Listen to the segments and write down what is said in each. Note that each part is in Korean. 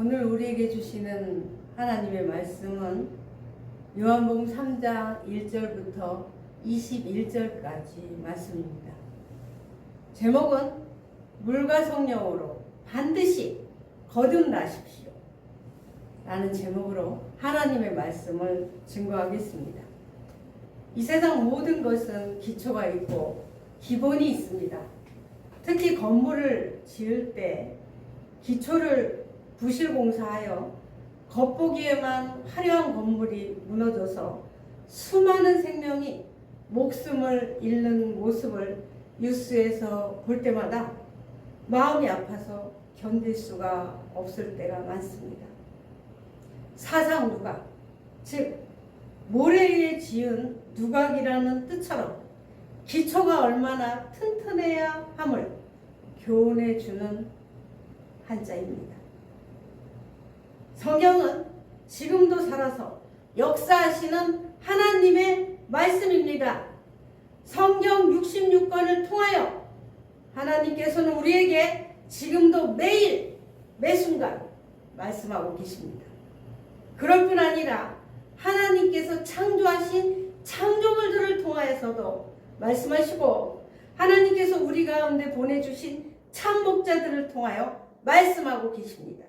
오늘 우리에게 주시는 하나님의 말씀은 요한복음 3장 1절부터 21절까지 말씀입니다. 제목은 물과 성령으로 반드시 거듭나십시오 라는 제목으로 하나님의 말씀을 증거하겠습니다. 이 세상 모든 것은 기초가 있고 기본이 있습니다. 특히 건물을 지을 때 기초를 부실공사하여 겉보기에만 화려한 건물이 무너져서 수많은 생명이 목숨을 잃는 모습을 뉴스에서 볼 때마다 마음이 아파서 견딜 수가 없을 때가 많습니다. 사상 누각, 즉 모래 위에 지은 누각이라는 뜻처럼 기초가 얼마나 튼튼해야 함을 교훈해 주는 한자입니다. 성경은 지금도 살아서 역사하시는 하나님의 말씀입니다. 성경 66권을 통하여 하나님께서는 우리에게 지금도 매일 매순간 말씀하고 계십니다. 그럴 뿐 아니라 하나님께서 창조하신 창조물들을 통하여서도 말씀하시고 하나님께서 우리 가운데 보내주신 참목자들을 통하여 말씀하고 계십니다.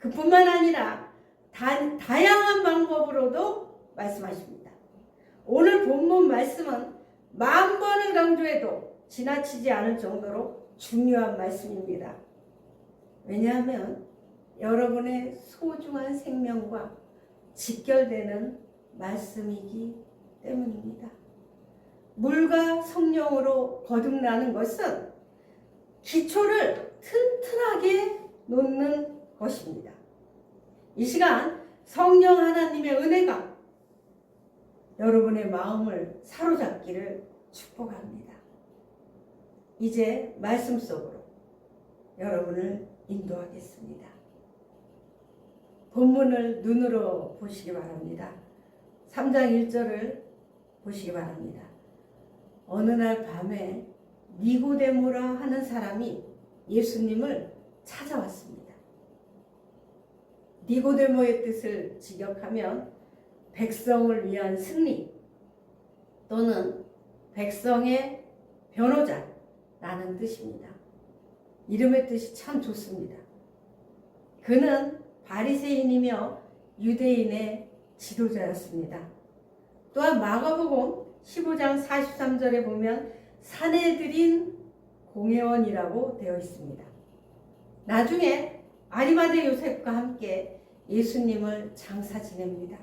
그뿐만 아니라 다양한 방법으로도 말씀하십니다. 오늘 본문 말씀은 10,000번을 강조해도 지나치지 않을 정도로 중요한 말씀입니다. 왜냐하면 여러분의 소중한 생명과 직결되는 말씀이기 때문입니다. 물과 성령으로 거듭나는 것은 기초를 튼튼하게 놓는 것입니다. 이 시간 성령 하나님의 은혜가 여러분의 마음을 사로잡기를 축복합니다. 이제 말씀 속으로 여러분을 인도하겠습니다. 본문을 눈으로 보시기 바랍니다. 3장 1절을 보시기 바랍니다. 어느 날 밤에 니고데모라 하는 사람이 예수님을 찾아왔습니다. 니고데모의 뜻을 직역하면 백성을 위한 승리 또는 백성의 변호자라는 뜻입니다. 이름의 뜻이 참 좋습니다. 그는 바리새인이며 유대인의 지도자였습니다. 또한 마가복음 15장 43절에 보면 산헤드린 공회원이라고 되어 있습니다. 나중에 아리마대 요셉과 함께 예수님을 장사 지냅니다.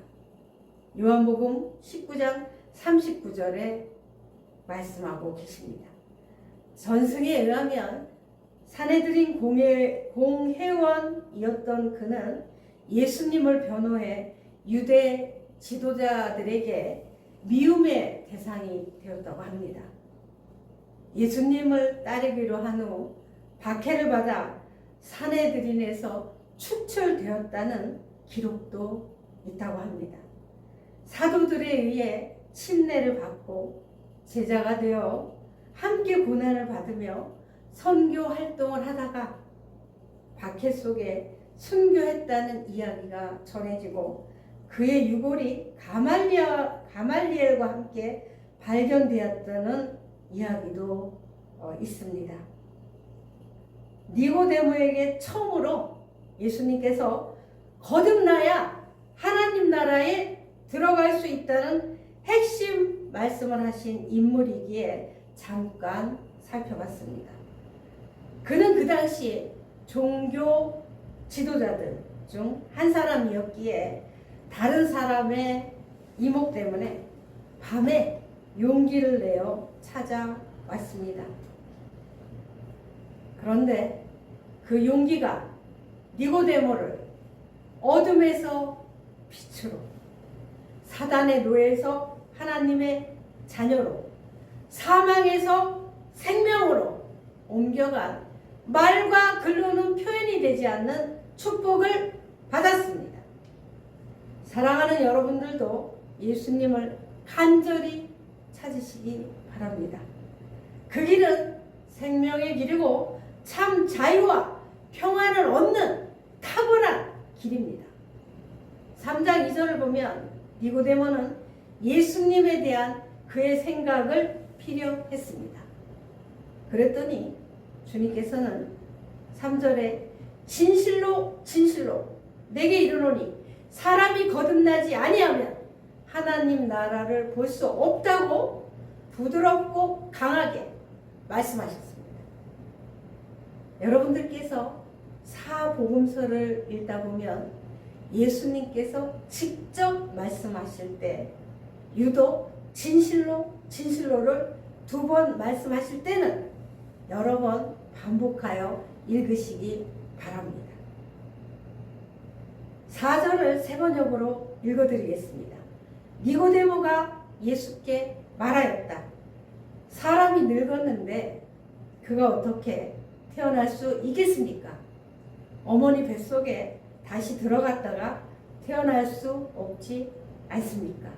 요한복음 19장 39절에 말씀하고 계십니다. 전승에 의하면 산헤드린 공회원이었던 그는 예수님을 변호해 유대 지도자들에게 미움의 대상이 되었다고 합니다. 예수님을 따르기로 한 후 박해를 받아 산헤드린에서 축출되었다는 기록도 있다고 합니다. 사도들에 의해 침례를 받고 제자가 되어 함께 고난을 받으며 선교 활동을 하다가 박해 속에 순교했다는 이야기가 전해지고 그의 유골이 가말리엘과 함께 발견되었다는 이야기도 있습니다. 니고데모에게 처음으로 예수님께서 거듭나야 하나님 나라에 들어갈 수 있다는 핵심 말씀을 하신 인물이기에 잠깐 살펴봤습니다. 그는 그 당시 종교 지도자들 중 한 사람이었기에 다른 사람의 이목 때문에 밤에 용기를 내어 찾아왔습니다. 그런데 그 용기가 니고데모를 어둠에서 빛으로, 사단의 노예에서 하나님의 자녀로, 사망에서 생명으로 옮겨간 말과 글로는 표현이 되지 않는 축복을 받았습니다. 사랑하는 여러분들도 예수님을 간절히 찾으시기 바랍니다. 그 길은 생명의 길이고 참 자유와 평안을 얻는 탁월한 길입니다. 3장 2절을 보면 니고데모는 예수님에 대한 그의 생각을 필요했습니다. 그랬더니 주님께서는 3절에 진실로 진실로 내게 이르노니 사람이 거듭나지 아니하면 하나님 나라를 볼 수 없다고 부드럽고 강하게 말씀하셨습니다. 여러분들께서 사복음서를 읽다 보면 예수님께서 직접 말씀하실 때 유독 진실로 진실로를 2번 말씀하실 때는 여러 번 반복하여 읽으시기 바랍니다. 4절을 세 번역으로 읽어드리겠습니다. 니고데모가 예수께 말하였다. 사람이 늙었는데 그가 어떻게 태어날 수 있겠습니까? 어머니 뱃속에 다시 들어갔다가 태어날 수 없지 않습니까?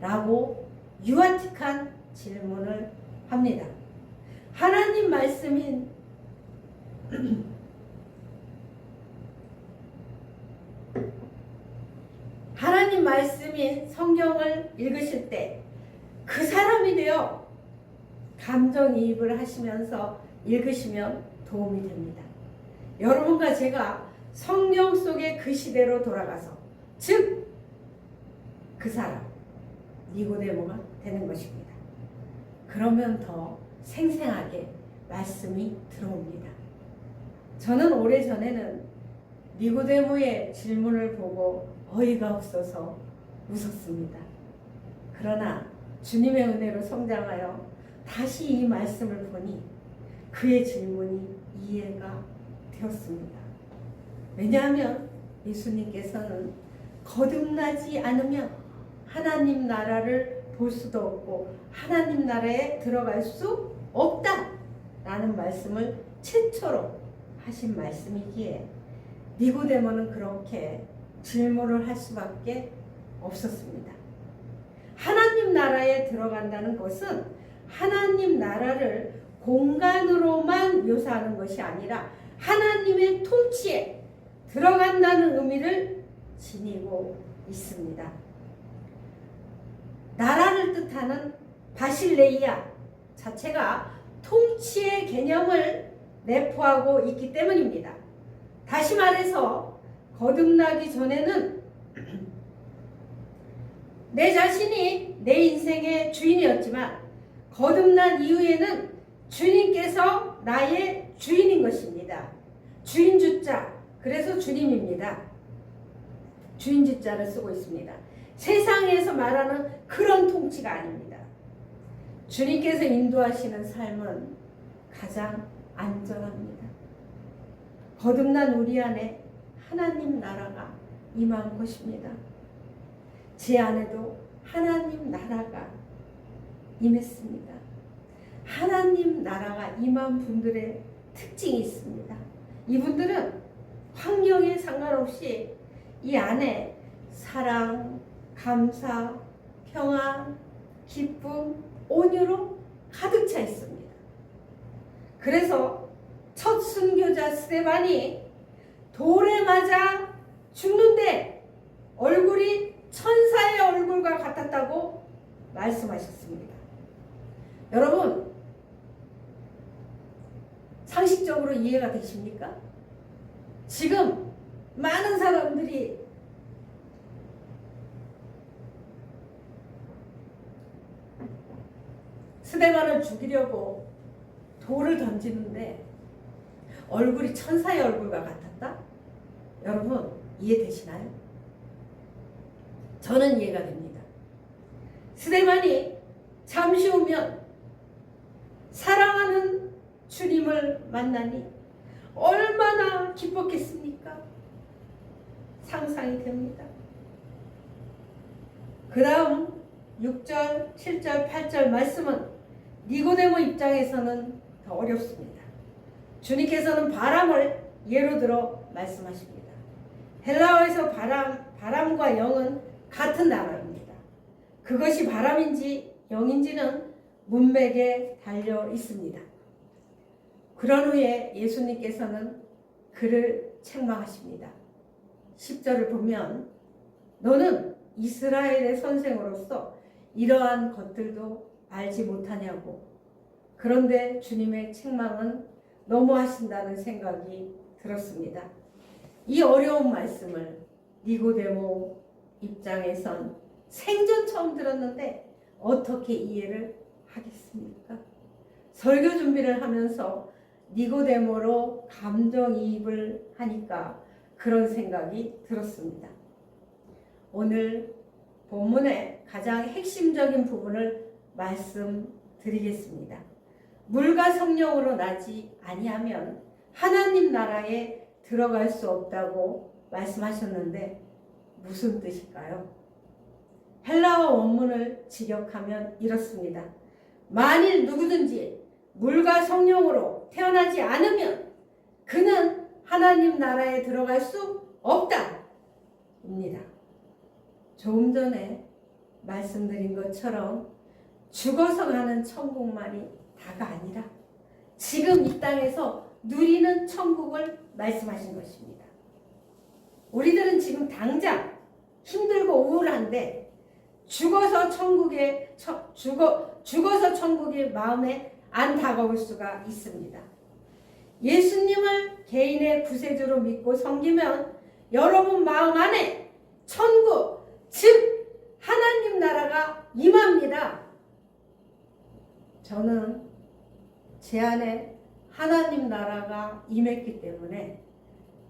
라고 유아틱한 질문을 합니다. 하나님 말씀인 하나님 말씀인 성경을 읽으실 때 그 사람이 되어 감정이입을 하시면서 읽으시면 도움이 됩니다. 여러분과 제가 성경 속의 그 시대로 돌아가서 즉 그 사람 니고데모가 되는 것입니다. 그러면 더 생생하게 말씀이 들어옵니다. 저는 오래전에는 니고데모의 질문을 보고 어이가 없어서 웃었습니다. 그러나 주님의 은혜로 성장하여 다시 이 말씀을 보니 그의 질문이 이해가 되었습니다. 왜냐하면 예수님께서는 거듭나지 않으면 하나님 나라를 볼 수도 없고 하나님 나라에 들어갈 수 없다 라는 말씀을 최초로 하신 말씀이기에 니고데모는 그렇게 질문을 할 수밖에 없었습니다. 하나님 나라에 들어간다는 것은 하나님 나라를 공간으로만 묘사하는 것이 아니라 하나님의 통치에 들어간다는 의미를 지니고 있습니다. 나라를 뜻하는 바실레이아 자체가 통치의 개념을 내포하고 있기 때문입니다. 다시 말해서 거듭나기 전에는 내 자신이 내 인생의 주인이었지만 거듭난 이후에는 주님께서 나의 주인인 것입니다. 주인 주자, 그래서 주님입니다. 주인 주자를 쓰고 있습니다. 세상에서 말하는 그런 통치가 아닙니다. 주님께서 인도하시는 삶은 가장 안전합니다. 거듭난 우리 안에 하나님 나라가 임한 것입니다. 제 안에도 하나님 나라가 임했습니다. 하나님 나라가 임한 분들의 특징이 있습니다. 이분들은 환경에 상관없이 이 안에 사랑, 감사, 평안, 기쁨, 온유로 가득 차 있습니다. 그래서 첫 순교자 스데반이 돌에 맞아 죽는데 얼굴이 천사의 얼굴과 같았다고 말씀하셨습니다. 여러분, 상식적으로 이해가 되십니까? 지금 많은 사람들이 스데반을 죽이려고 돌을 던지는데 얼굴이 천사의 얼굴과 같았다? 여러분, 이해되시나요? 저는 이해가 됩니다. 스데반이 잠시 후면 사랑하는 주님을 만나니 얼마나 기뻤겠습니까? 상상이 됩니다. 그 다음 6절, 7절, 8절 말씀은 니고데모 입장에서는 더 어렵습니다. 주님께서는 바람을 예로 들어 말씀하십니다. 헬라어에서 바람과 영은 같은 단어입니다. 그것이 바람인지 영인지는 문맥에 달려 있습니다. 그런 후에 예수님께서는 그를 책망하십니다. 10절을 보면 너는 이스라엘의 선생으로서 이러한 것들도 알지 못하냐고. 그런데 주님의 책망은 너무하신다는 생각이 들었습니다. 이 어려운 말씀을 니고데모 입장에선 생전 처음 들었는데 어떻게 이해를 하겠습니까? 설교 준비를 하면서 니고데모로 감정이입을 하니까 그런 생각이 들었습니다. 오늘 본문의 가장 핵심적인 부분을 말씀드리겠습니다. 물과 성령으로 나지 아니하면 하나님 나라에 들어갈 수 없다고 말씀하셨는데 무슨 뜻일까요? 헬라어 원문을 직역하면 이렇습니다. 만일 누구든지 물과 성령으로 태어나지 않으면 그는 하나님 나라에 들어갈 수 없다 입니다. 조금 전에 말씀드린 것처럼 죽어서 가는 천국만이 다가 아니라 지금 이 땅에서 누리는 천국을 말씀하신 것입니다. 우리들은 지금 당장 힘들고 우울한데 죽어서 천국이 마음에 안 다가올 수가 있습니다. 예수님을 개인의 구세주로 믿고 섬기면 여러분 마음 안에 천국, 즉 하나님 나라가 임합니다. 저는 제 안에 하나님 나라가 임했기 때문에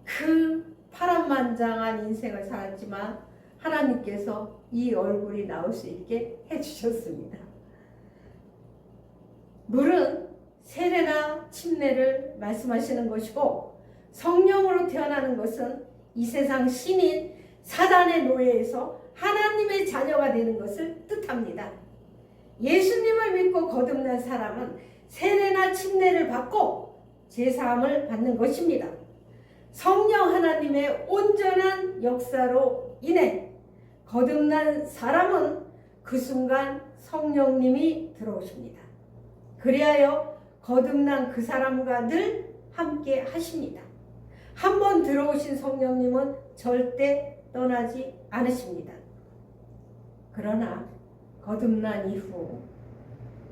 그 파란만장한 인생을 살았지만 하나님께서 이 얼굴이 나올 수 있게 해주셨습니다. 물은 세례나 침례를 말씀하시는 것이고 성령으로 태어나는 것은 이 세상 신인 사단의 노예에서 하나님의 자녀가 되는 것을 뜻합니다. 예수님을 믿고 거듭난 사람은 세례나 침례를 받고 제사함을 받는 것입니다. 성령 하나님의 온전한 역사로 인해 거듭난 사람은 그 순간 성령님이 들어오십니다. 그리하여 거듭난 그 사람과 늘 함께 하십니다. 한번 들어오신 성령님은 절대 떠나지 않으십니다. 그러나 거듭난 이후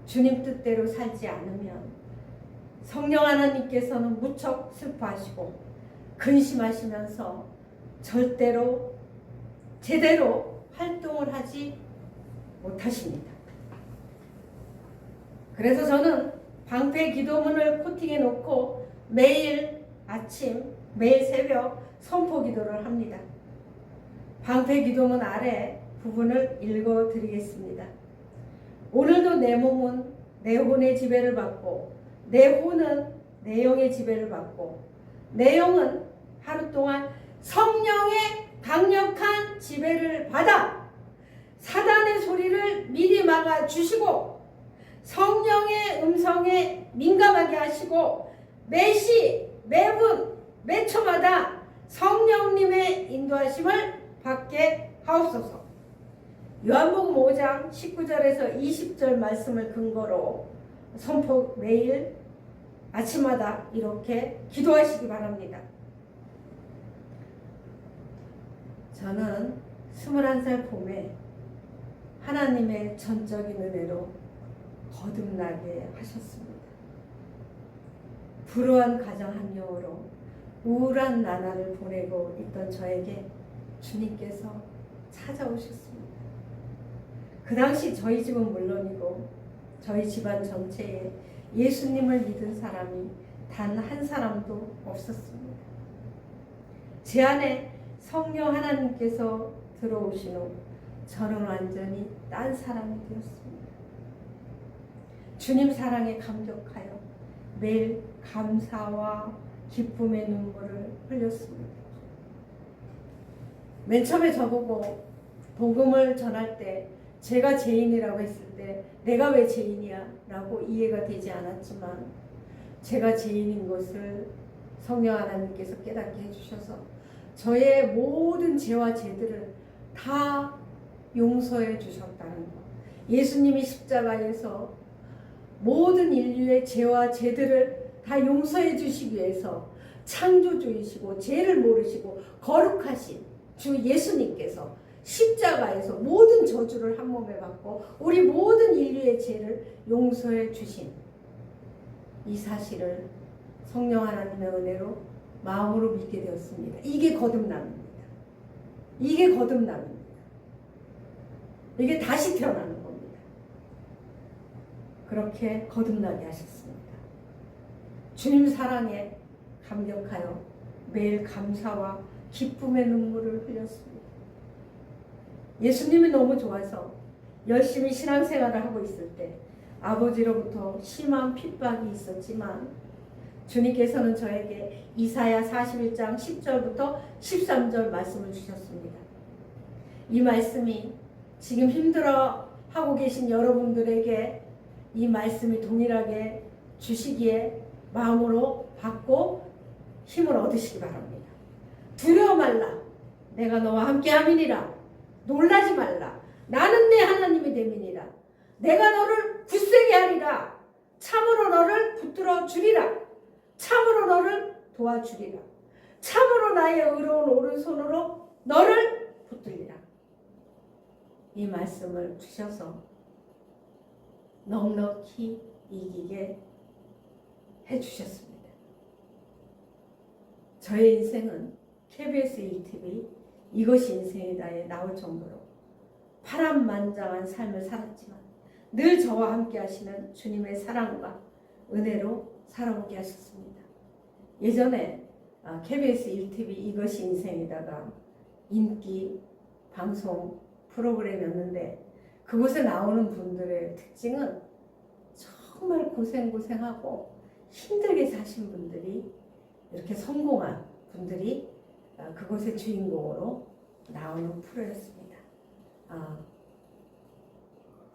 주님 뜻대로 살지 않으면 성령 하나님께서는 무척 슬퍼하시고 근심하시면서 절대로 제대로 활동을 하지 못하십니다. 그래서 저는 방패 기도문을 코팅해 놓고 매일 아침, 매일 새벽 선포 기도를 합니다. 방패 기도문 아래 부분을 읽어 드리겠습니다. 오늘도 내 몸은 내 혼의 지배를 받고 내 혼은 내 영의 지배를 받고 내 영은 하루 동안 성령의 강력한 지배를 받아 사단의 소리를 미리 막아 주시고 성령의 음성에 민감하게 하시고 매시 매분 매초마다 성령님의 인도하심을 받게 하옵소서. 요한복음 5장 19절에서 20절 말씀을 근거로 선포 매일 아침마다 이렇게 기도하시기 바랍니다. 저는 21살 봄에 하나님의 전적인 은혜로 거듭나게 하셨습니다. 불우한 가정 한 영으로 우울한 나날을 보내고 있던 저에게 주님께서 찾아오셨습니다. 그 당시 저희 집은 물론이고 저희 집안 전체에 예수님을 믿은 사람이 단 한 사람도 없었습니다. 제 안에 성령 하나님께서 들어오신 후 저는 완전히 딴 사람이 되었습니다. 주님 사랑에 감격하여 매일 감사와 기쁨의 눈물을 흘렸습니다. 맨 처음에 저보고 복음을 전할 때 제가 죄인이라고 했을 때 내가 왜 죄인이야? 라고 이해가 되지 않았지만 제가 죄인인 것을 성령 하나님께서 깨닫게 해주셔서 저의 모든 죄와 죄들을 다 용서해 주셨다는 것. 예수님이 십자가에서 모든 인류의 죄와 죄들을 다 용서해 주시기 위해서 창조주이시고 죄를 모르시고 거룩하신 주 예수님께서 십자가에서 모든 저주를 한 몸에 받고 우리 모든 인류의 죄를 용서해 주신 이 사실을 성령 하나님의 은혜로 마음으로 믿게 되었습니다. 이게 거듭남입니다. 이게 거듭남입니다. 이게 다시 태어나는 겁니다. 그렇게 거듭나게 하셨습니다. 주님 사랑에 감격하여 매일 감사와 기쁨의 눈물을 흘렸습니다. 예수님이 너무 좋아서 열심히 신앙생활을 하고 있을 때 아버지로부터 심한 핍박이 있었지만 주님께서는 저에게 이사야 41장 10절부터 13절 말씀을 주셨습니다. 이 말씀이 지금 힘들어하고 계신 여러분들에게 이 말씀이 동일하게 주시기에 마음으로 받고 힘을 얻으시기 바랍니다. 두려워 말라. 내가 너와 함께 함이니라. 놀라지 말라. 나는 내 하나님이 됨이니라. 내가 너를 굳세게 하리라. 참으로 너를 붙들어 주리라. 참으로 너를 도와주리라. 참으로 나의 의로운 오른손으로 너를 붙들리라. 이 말씀을 주셔서 넉넉히 이기게 해주셨습니다. 저의 인생은 KBS 1TV 이것이 인생이다에 나올 정도로 파란만장한 삶을 살았지만 늘 저와 함께 하시는 주님의 사랑과 은혜로 살아오게 하셨습니다. 예전에 KBS 1TV 이것이 인생이다가 인기 방송 프로그램이었는데 그곳에 나오는 분들의 특징은 정말 고생하고 힘들게 사신 분들이 이렇게 성공한 분들이 그곳의 주인공으로 나오는 프로였습니다.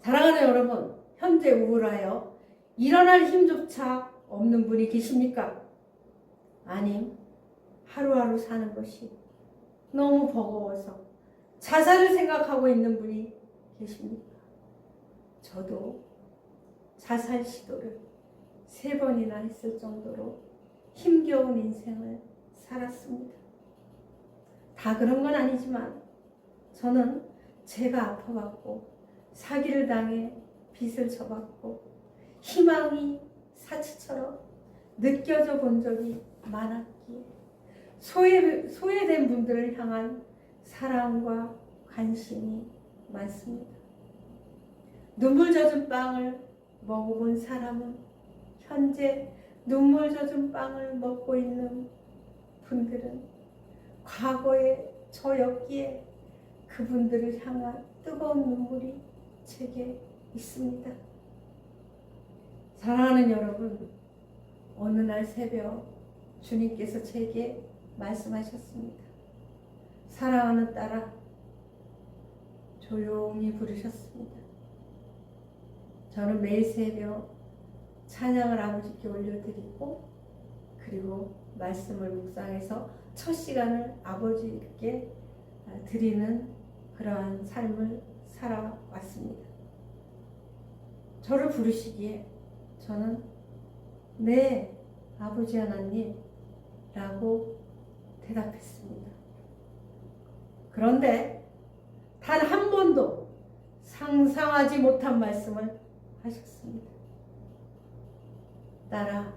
사랑하는 여러분, 현재 우울하여 일어날 힘조차 없는 분이 계십니까? 아님 하루하루 사는 것이 너무 버거워서 자살을 생각하고 있는 분이 계십니까? 저도 자살 시도를 3번이나 했을 정도로 힘겨운 인생을 살았습니다. 다 그런 건 아니지만 저는 제가 아파갖고 사기를 당해 빚을 져갖고 희망이 사치처럼 느껴져 본 적이 많았기에 소외된 분들을 향한 사랑과 관심이 많습니다. 눈물 젖은 빵을 먹어본 사람은 현재 눈물 젖은 빵을 먹고 있는 분들은 과거에 저였기에 그분들을 향한 뜨거운 눈물이 제게 있습니다. 사랑하는 여러분, 어느 날 새벽 주님께서 제게 말씀하셨습니다. 사랑하는 딸아, 조용히 부르셨습니다. 저는 매일 새벽 찬양을 아버지께 올려드리고 그리고 말씀을 묵상해서 첫 시간을 아버지께 드리는 그러한 삶을 살아왔습니다. 저를 부르시기에 저는 네, 아버지 하나님 라고 대답했습니다. 그런데 단 한 번도 상상하지 못한 말씀을 하셨습니다. 딸아,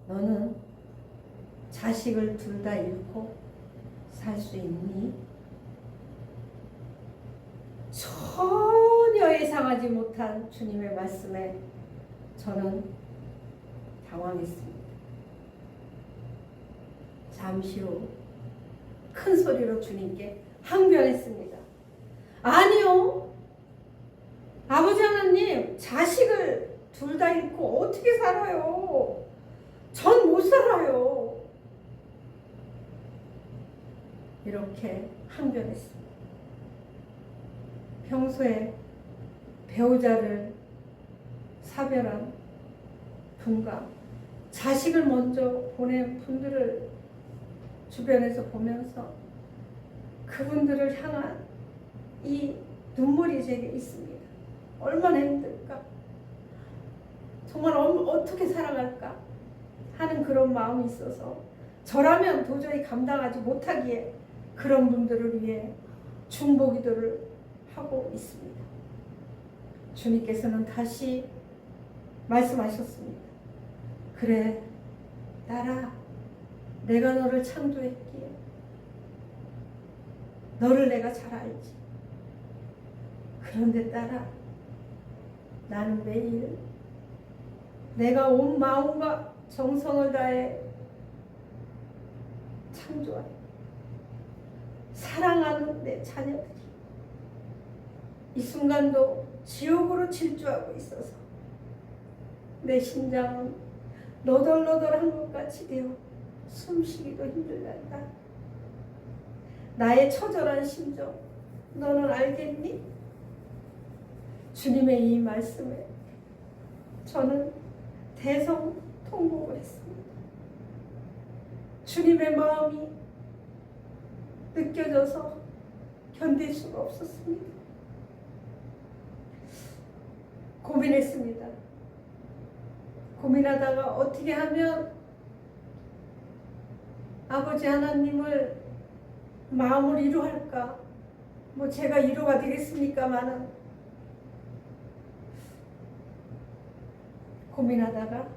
너는 자식을 둘 다 잃고 살 수 있니? 전혀 예상하지 못한 주님의 말씀에 저는 당황했습니다. 잠시 후 큰 소리로 주님께 항변했습니다. 아니요, 아버지 하나님, 자식을 둘 다 잃고 어떻게 살아요? 전 못 살아요. 이렇게 항변했습니다. 평소에 배우자를 사별한 분과 자식을 먼저 보낸 분들을 주변에서 보면서 그분들을 향한 이 눈물이 제게 있습니다. 얼마나 힘들까? 정말 어떻게 살아갈까? 하는 그런 마음이 있어서 저라면 도저히 감당하지 못하기에 그런 분들을 위해 중보기도를 하고 있습니다. 주님께서는 다시 말씀하셨습니다. 그래, 딸아, 내가 너를 창조했기에 너를 내가 잘 알지. 그런데 딸아, 나는 매일 내가 온 마음과 정성을 다해 창조한 사랑하는 내 자녀들이 이 순간도 지옥으로 질주하고 있어서 내 심장은 너덜너덜한 것 같이 되어 숨쉬기도 힘들단다. 나의 처절한 심정 너는 알겠니? 주님의 이 말씀에 저는 대성통곡을 했습니다. 주님의 마음이 느껴져서 견딜 수가 없었습니다. 고민했습니다. 고민하다가 어떻게 하면 아버지 하나님을 마음을 위로할까? 뭐 제가 위로가 되겠습니까마는 고민하다가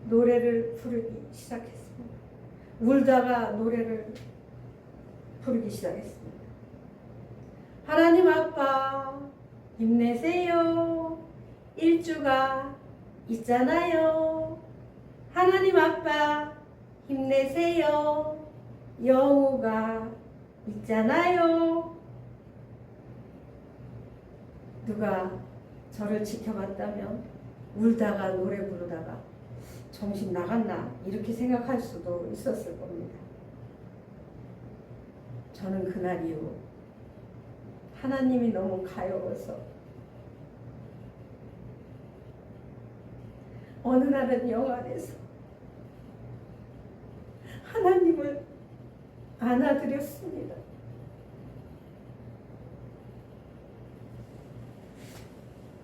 노래를 부르기 시작했습니다. 울다가 노래를 부르기 시작했습니다. 하나님 아빠 힘내세요. 일주가 있잖아요. 하나님 아빠 힘내세요. 영우가 있잖아요. 누가 저를 지켜봤다면 울다가 노래 부르다가 정신 나갔나 이렇게 생각할 수도 있었을 겁니다. 저는 그날 이후 하나님이 너무 가여워서 어느 날은 영 안에서 하나님을 안아드렸습니다.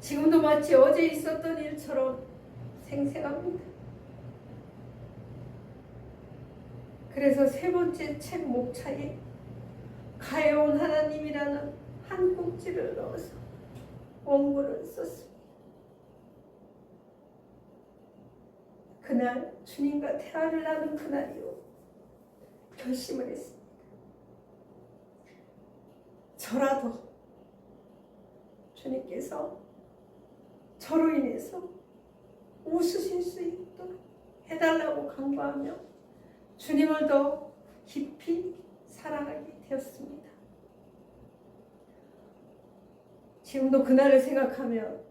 지금도 마치 어제 있었던 일처럼 생생합니다. 그래서 세 번째 책 목차에 가여운 하나님이라는 한 꼭지를 넣어서 원고를 썼습니다. 그날 주님과 대화를 나눈 그날이요 결심을 했습니다. 저라도 주님께서 저로 인해서 웃으실 수 있도록 해달라고 간구하며 주님을 더 깊이 사랑하게 되었습니다. 지금도 그날을 생각하면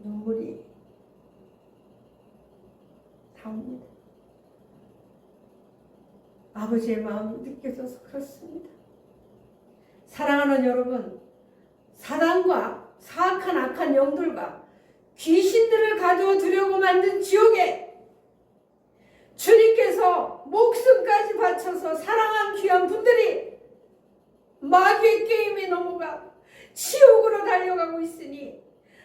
눈물이 나옵니다. 아버지의 마음이 느껴져서 그렇습니다. 사랑하는 여러분, 사단과 사악한 악한 영들과 귀신들을 가두어 두려고 만든 지옥에 주님께서 목숨까지 바쳐서 사랑한 귀한 분들이 마귀의 게임에 넘어가 지옥으로 달려가고 있으니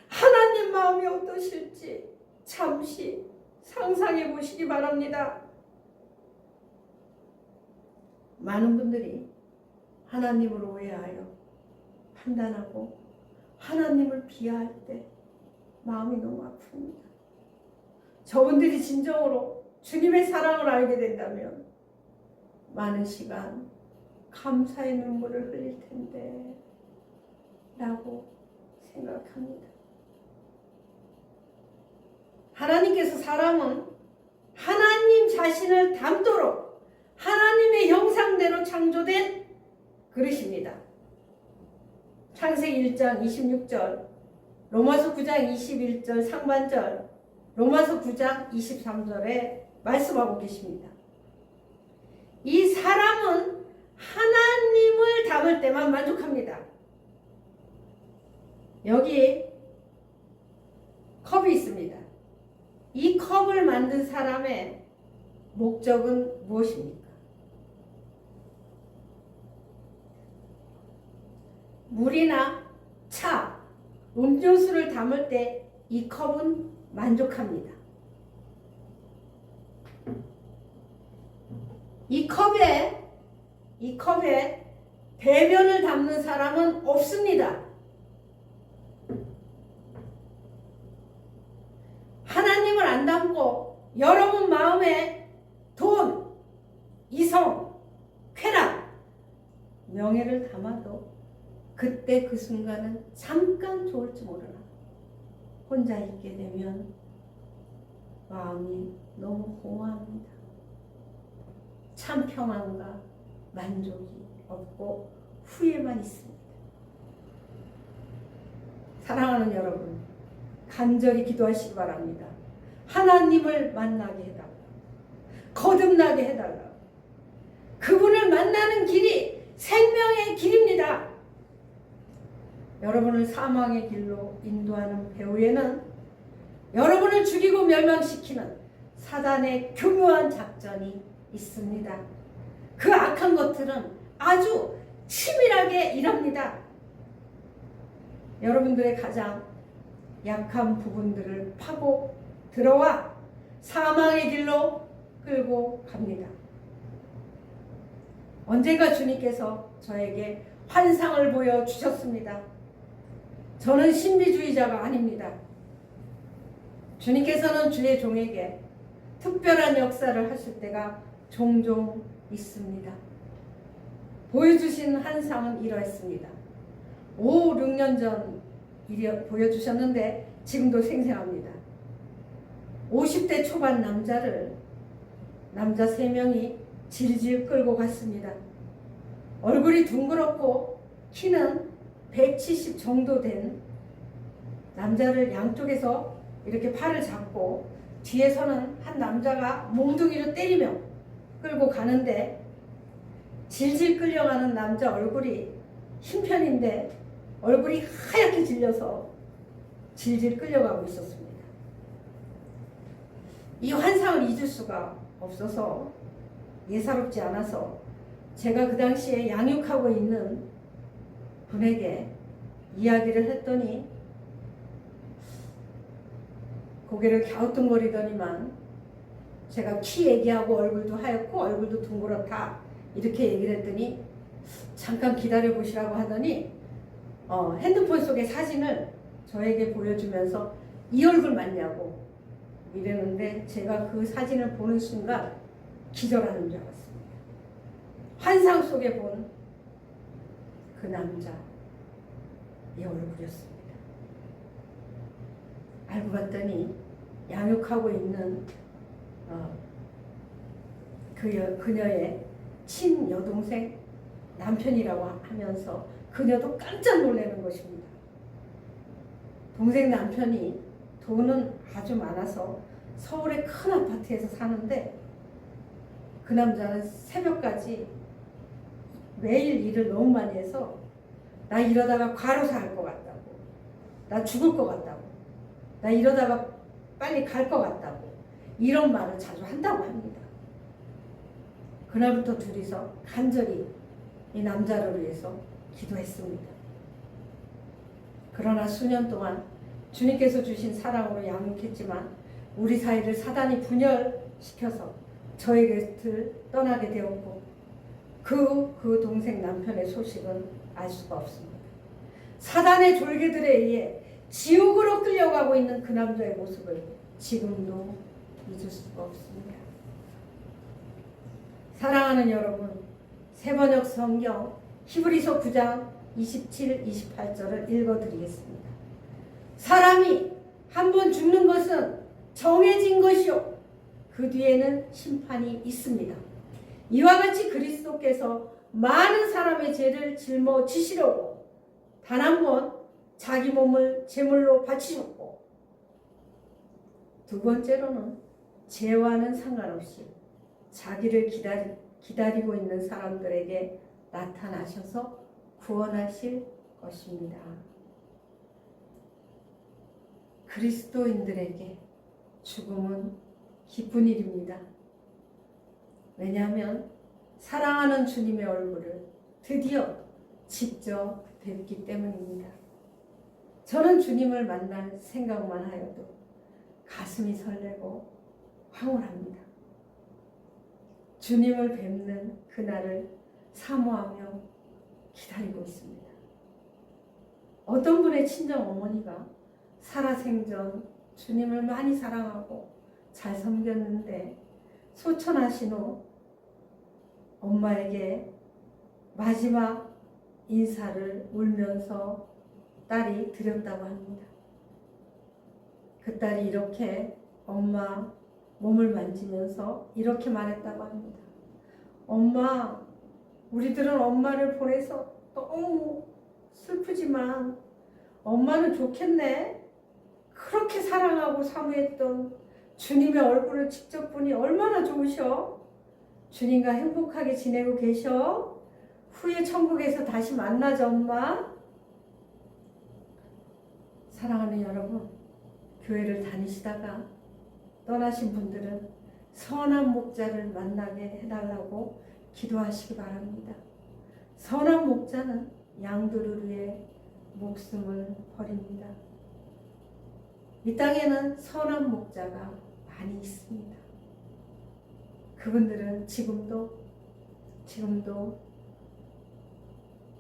하나님 마음이 어떠실지 잠시 상상해 보시기 바랍니다. 많은 분들이 하나님을 오해하여 판단하고 하나님을 비하할 때 마음이 너무 아픕니다. 저분들이 진정으로 주님의 사랑을 알게 된다면 많은 시간 감사의 눈물을 흘릴 텐데 라고 생각합니다. 하나님께서 사람은 하나님 자신을 닮도록 하나님의 형상대로 창조된 그릇입니다. 창세기 1장 26절, 로마서 9장 21절 상반절, 로마서 9장 23절에 말씀하고 계십니다. 이 사람은 하나님을 담을 때만 만족합니다. 여기 컵이 있습니다. 이 컵을 만든 사람의 목적은 무엇입니까? 물이나 차, 음료수를 담을 때 이 컵은 만족합니다. 이 컵에 대변을 담는 사람은 없습니다. 하나님을 안 담고 여러분 마음에 돈, 이성, 쾌락, 명예를 담아도 그때 그 순간은 잠깐 좋을지 모르나 혼자 있게 되면 마음이 너무 공허합니다. 참 평안과 만족이 없고 후회만 있습니다. 사랑하는 여러분, 간절히 기도하시기 바랍니다. 하나님을 만나게 해달라. 거듭나게 해달라. 그분을 만나는 길이 생명의 길입니다. 여러분을 사망의 길로 인도하는 배후에는 여러분을 죽이고 멸망시키는 사단의 교묘한 작전이 있습니다. 그 악한 것들은 아주 치밀하게 일합니다. 여러분들의 가장 약한 부분들을 파고 들어와 사망의 길로 끌고 갑니다. 언젠가 주님께서 저에게 환상을 보여주셨습니다. 저는 신비주의자가 아닙니다. 주님께서는 주의 종에게 특별한 역사를 하실 때가 종종 있습니다. 보여주신 환상은 이러했습니다. 5, 6년 전 보여주셨는데 지금도 생생합니다. 50대 초반 남자 3명이 질질 끌고 갔습니다. 얼굴이 둥그렇고 키는 170 정도 된 남자를 양쪽에서 이렇게 팔을 잡고 뒤에서는 한 남자가 몽둥이로 때리며 끌고 가는데 질질 끌려가는 남자 얼굴이 흰편인데 얼굴이 하얗게 질려서 질질 끌려가고 있었습니다. 이 환상을 잊을 수가 없어서 예사롭지 않아서 제가 그 당시에 양육하고 있는 분에게 이야기를 했더니 고개를 갸우뚱거리더니만 제가 키 얘기하고 얼굴도 하얗고 얼굴도 둥그렇다 이렇게 얘기를 했더니 잠깐 기다려 보시라고 하더니 핸드폰 속의 사진을 저에게 보여주면서 이 얼굴 맞냐고 이랬는데 제가 그 사진을 보는 순간 기절하는 줄 알았습니다. 환상 속에 본 그 남자의 얼굴이었습니다. 알고 봤더니 양육하고 있는 그녀의 친여동생 남편이라고 하면서 그녀도 깜짝 놀라는 것입니다. 동생 남편이 돈은 아주 많아서 서울의 큰 아파트에서 사는데 그 남자는 새벽까지 매일 일을 너무 많이 해서 나 이러다가 과로사 할 것 같다고, 나 죽을 것 같다고, 나 이러다가 빨리 갈 것 같다고 이런 말을 자주 한다고 합니다. 그날부터 둘이서 간절히 이 남자를 위해서 기도했습니다. 그러나 수년 동안 주님께서 주신 사랑으로 양육했지만 우리 사이를 사단이 분열시켜서 저의 곁을 떠나게 되었고 그 동생 남편의 소식은 알 수가 없습니다. 사단의 졸개들에 의해 지옥으로 끌려가고 있는 그 남자의 모습을 지금도 잊을 수가 없습니다. 사랑하는 여러분, 새번역 성경 히브리서 9장 27, 28절을 읽어드리겠습니다. 사람이 한번 죽는 것은 정해진 것이요 그 뒤에는 심판이 있습니다. 이와 같이 그리스도께서 많은 사람의 죄를 짊어지시려고 단 한 번 자기 몸을 제물로 바치셨고 두 번째로는 죄와는 상관없이 자기를 기다리고 있는 사람들에게 나타나셔서 구원하실 것입니다. 그리스도인들에게 죽음은 기쁜 일입니다. 왜냐하면 사랑하는 주님의 얼굴을 드디어 직접 뵙기 때문입니다. 저는 주님을 만날 생각만 하여도 가슴이 설레고 황홀합니다. 주님을 뵙는 그날을 사모하며 기다리고 있습니다. 어떤 분의 친정 어머니가 살아생전 주님을 많이 사랑하고 잘 섬겼는데 소천하신 후 엄마에게 마지막 인사를 울면서 딸이 드렸다고 합니다. 그 딸이 이렇게 엄마 몸을 만지면서 이렇게 말했다고 합니다. 엄마, 우리들은 엄마를 보내서 너무 슬프지만 엄마는 좋겠네. 그렇게 사랑하고 사모했던 주님의 얼굴을 직접 보니 얼마나 좋으셔. 주님과 행복하게 지내고 계셔. 후에 천국에서 다시 만나자 엄마. 사랑하는 여러분, 교회를 다니시다가 떠나신 분들은 선한 목자를 만나게 해달라고 기도하시기 바랍니다. 선한 목자는 양들을 위해 목숨을 버립니다. 이 땅에는 선한 목자가 많이 있습니다. 그분들은 지금도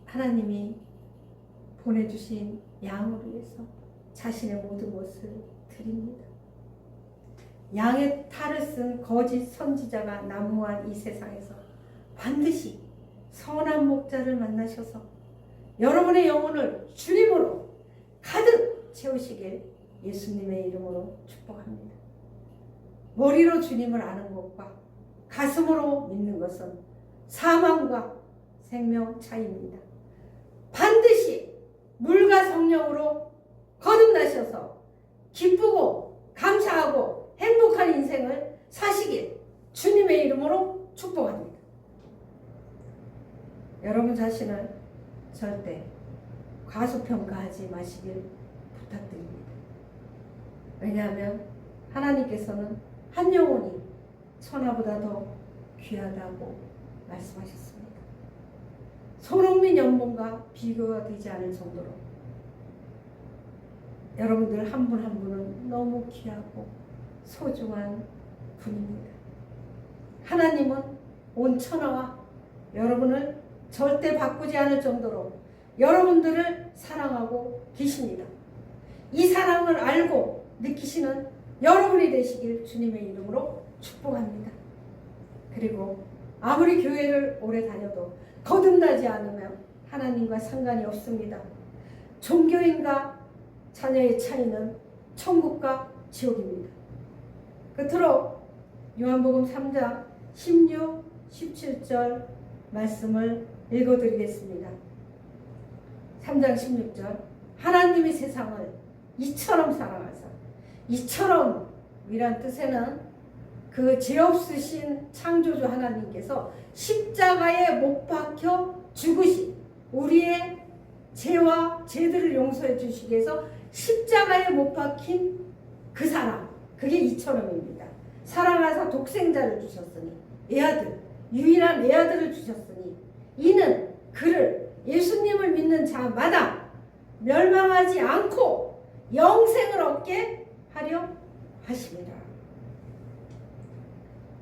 하나님이 보내주신 양을 위해서 자신의 모든 것을 드립니다. 양의 탈을 쓴 거짓 선지자가 난무한 이 세상에서 반드시 선한 목자를 만나셔서 여러분의 영혼을 주님으로 가득 채우시길 예수님의 이름으로 축복합니다. 머리로 주님을 아는 것과 가슴으로 믿는 것은 사망과 생명 차이입니다. 반드시 물과 성령으로 거듭나셔서 기쁘고 감사하고 행복한 인생을 사시길 주님의 이름으로 축복합니다. 여러분 자신을 절대 과소평가하지 마시길 부탁드립니다. 왜냐하면 하나님께서는 한 영혼이 천하보다 더 귀하다고 말씀하셨습니다. 손흥민 연봉과 비교가 되지 않을 정도로 여러분들 한 분 한 분은 너무 귀하고 소중한 분입니다. 하나님은 온 천하와 여러분을 절대 바꾸지 않을 정도로 여러분들을 사랑하고 계십니다. 이 사랑을 알고 느끼시는 여러분이 되시길 주님의 이름으로 축복합니다. 그리고 아무리 교회를 오래 다녀도 거듭나지 않으면 하나님과 상관이 없습니다. 종교인과 자녀의 차이는 천국과 지옥입니다. 끝으로 요한복음 3장 16, 17절 말씀을 읽어드리겠습니다. 3장 16절 하나님이 세상을 이처럼 사랑하사, 이처럼 이란 뜻에는 그 죄 없으신 창조주 하나님께서 십자가에 못 박혀 죽으신 우리의 죄와 죄들을 용서해 주시기 위해서 십자가에 못 박힌 그 사랑, 그게 이처럼입니다. 사랑하사 독생자를 주셨으니, 애아들, 유일한 애아들을 주셨으니 이는 그를 예수님을 믿는 자마다 멸망하지 않고 영생을 얻게 하려 하십니다.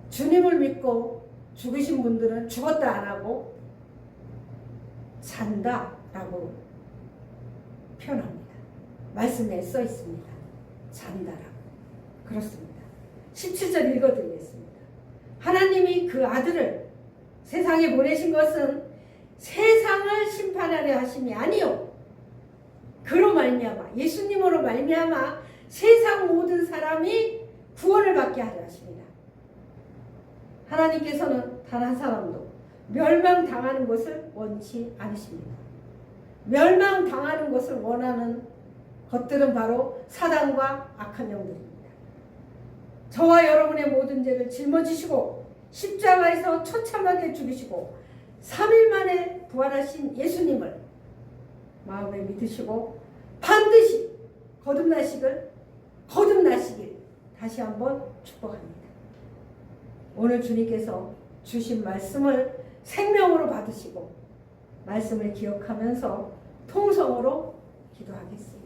주님을 믿고 죽으신 분들은 죽었다 안 하고 잔다라고 표현합니다. 말씀에 써 있습니다. 잔다라고. 그렇습니다. 17절 읽어드리겠습니다. 하나님이 그 아들을 세상에 보내신 것은 세상을 심판하려 하심이 아니요, 그로 말미암아 예수님으로 말미암아 세상 모든 사람이 구원을 받게 하려 하십니다. 하나님께서는 단 한 사람도 멸망당하는 것을 원치 않으십니다. 멸망당하는 것을 원하는 것들은 바로 사단과 악한 영들입니다. 저와 여러분의 모든 죄를 짊어지시고 십자가에서 처참하게 죽이시고 3일 만에 부활하신 예수님을 마음에 믿으시고 반드시 거듭나시길 다시 한번 축복합니다. 오늘 주님께서 주신 말씀을 생명으로 받으시고 말씀을 기억하면서 통성으로 기도하겠습니다.